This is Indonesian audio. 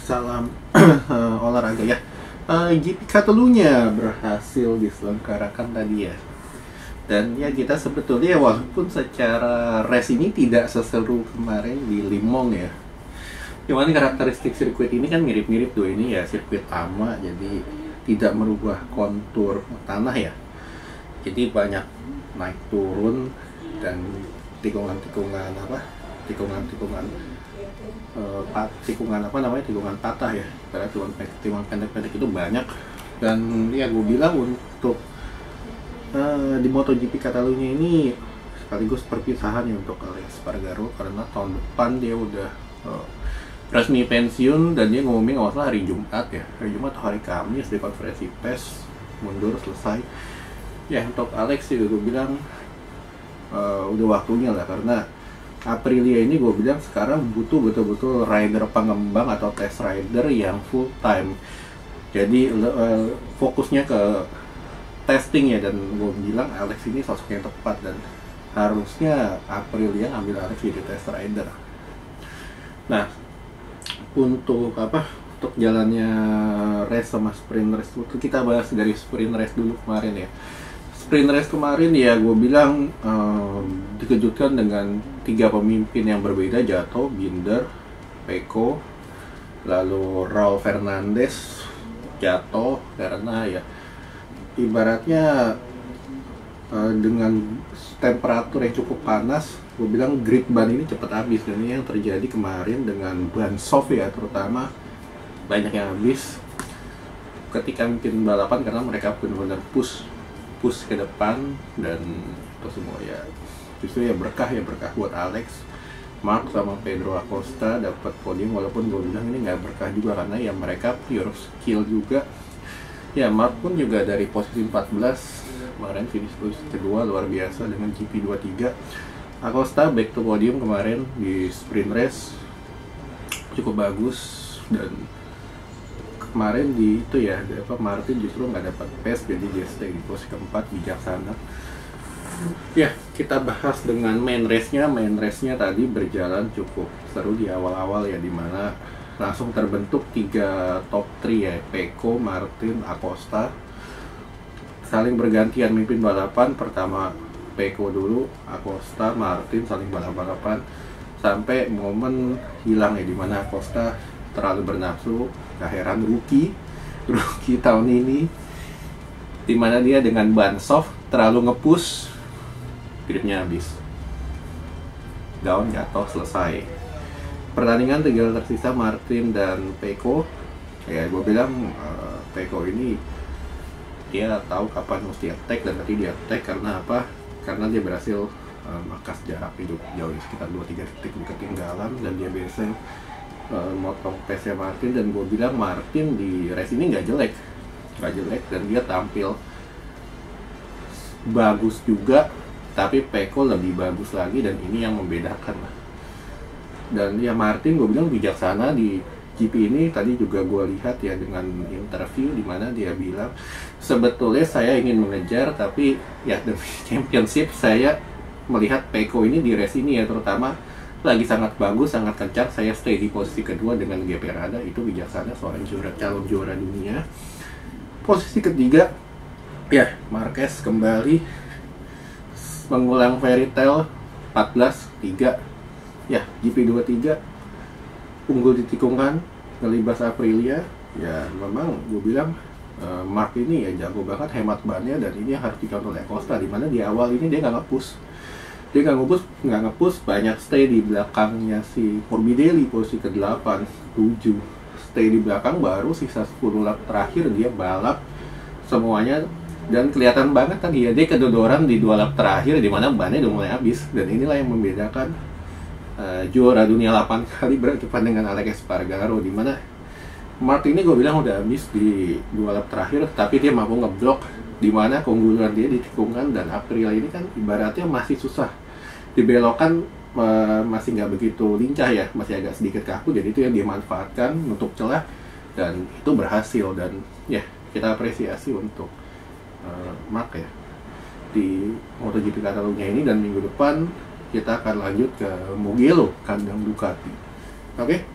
salam olahraga ya. GP Catalunya berhasil diselenggarakan tadi ya. Dan ya kita sebetulnya walaupun secara race ini tidak seseru kemarin di Le Mans ya. Cuman karakteristik sirkuit ini kan mirip-mirip tuh, ini ya sirkuit lama jadi tidak merubah kontur tanah ya. Jadi banyak naik turun dan tikungan patah ya, karena tikungan pendek-pendek itu banyak. Dan ya gue bilang untuk di MotoGP Catalunya ini sekaligus perpisahan ya untuk Alex Espargaro, karena tahun depan dia udah resmi pensiun. Dan dia ngomongin nggak salah hari Jumat atau hari Kamis di konferensi pers mundur selesai ya. Untuk Alex juga gue bilang udah waktunya lah, karena Aprilia ini gue bilang sekarang butuh betul-betul rider pengembang atau test rider yang full time. Jadi fokusnya ke testing ya, dan gue bilang Alex ini sosok yang tepat dan harusnya Aprilia ambil Alex jadi test rider. Nah, untuk jalannya race sama sprint race, kita bahas dari sprint race dulu kemarin ya. Sprint race kemarin ya gue bilang dikejutkan dengan 3 pemimpin yang berbeda jatuh, Binder, Pecco, lalu Raul Fernandez jatuh karena ya ibaratnya dengan temperatur yang cukup panas, gue bilang grip ban ini cepat habis. Dan ini yang terjadi kemarin dengan ban soft ya, terutama banyak yang habis ketika mimpin balapan karena mereka benar-benar push ke depan. Dan itu semua ya justru ya berkah buat Alex. Marc sama Pedro Acosta dapat podium, walaupun gue bilang ini nggak berkah juga karena ya mereka pure skill juga ya. Marc pun juga dari posisi 14 kemarin finish kedua, luar biasa dengan GP23. Acosta back to podium kemarin di sprint race, cukup bagus. Dan kemarin di itu ya Martin justru nggak dapat pace, jadi dia stay di posisi keempat, bijaksana ya. Kita bahas dengan main race-nya tadi berjalan cukup seru di awal-awal ya, dimana langsung terbentuk 3 top 3 ya, Pecco, Martin, Acosta saling bergantian mimpin balapan. Pertama Pecco dulu, Acosta, Martin saling balapan sampai momen hilang ya, dimana Acosta terlalu bernafsu. Gak heran rookie tahun ini, dimana dia dengan ban soft terlalu ngepush, gripnya habis, down, jatuh, selesai. Pertandingan tinggal tersisa Martin dan Pecco ya. Gue bilang Pecco ini dia tahu kapan mesti attack, dan nanti dia attack karena apa? Karena dia berhasil makas jarak hidup jauh, sekitar 2-3 detik ketinggalan, dan dia biasa motong pace-nya Martin. Dan gue bilang Martin di race ini nggak jelek, dan dia tampil bagus juga, tapi Pecco lebih bagus lagi, dan ini yang membedakan lah. Dan ya Martin gue bilang bijaksana di GP ini. Tadi juga gue lihat ya dengan interview dimana dia bilang sebetulnya saya ingin mengejar, tapi ya demi championship saya melihat Pecco ini di race ini ya terutama lagi sangat bagus, sangat kencang, saya stay di posisi kedua dengan GP Rada. Itu bijaksana seorang calon juara dunia. Posisi ketiga ya Marquez kembali mengulang fairy tale 14-3 ya. GP23 unggul di tikungan, ngelibas Aprilia ya. Memang gue bilang Marc ini ya jago banget hemat bannya, dan ini harus dicontoh oleh Acosta, dimana di awal ini dia nggak nge-push, banyak stay di belakangnya si Morbidelli posisi ke-8, 7 stay di belakang, baru sisa 10 lap terakhir dia balap semuanya. Dan kelihatan banget tadi ya dia kedodoran di 2 lap terakhir, dimana bannya udah mulai habis. Dan inilah yang membedakan juara dunia 8 kali berhadapan dengan Alex Espargaro, dimana Marc ini gue bilang udah habis di 2 lap terakhir, tapi dia mampu ngeblok, dimana keunggulan dia di tikungan. Dan Aprilia ini kan ibaratnya masih susah dibelokan, masih nggak begitu lincah ya, masih agak sedikit kaku. Jadi itu yang dia manfaatkan untuk celah, dan itu berhasil. Dan ya kita apresiasi untuk Marc ya di MotoGP Catalunya ini. Dan minggu depan kita akan lanjut ke Mugello, kandang Ducati. Oke?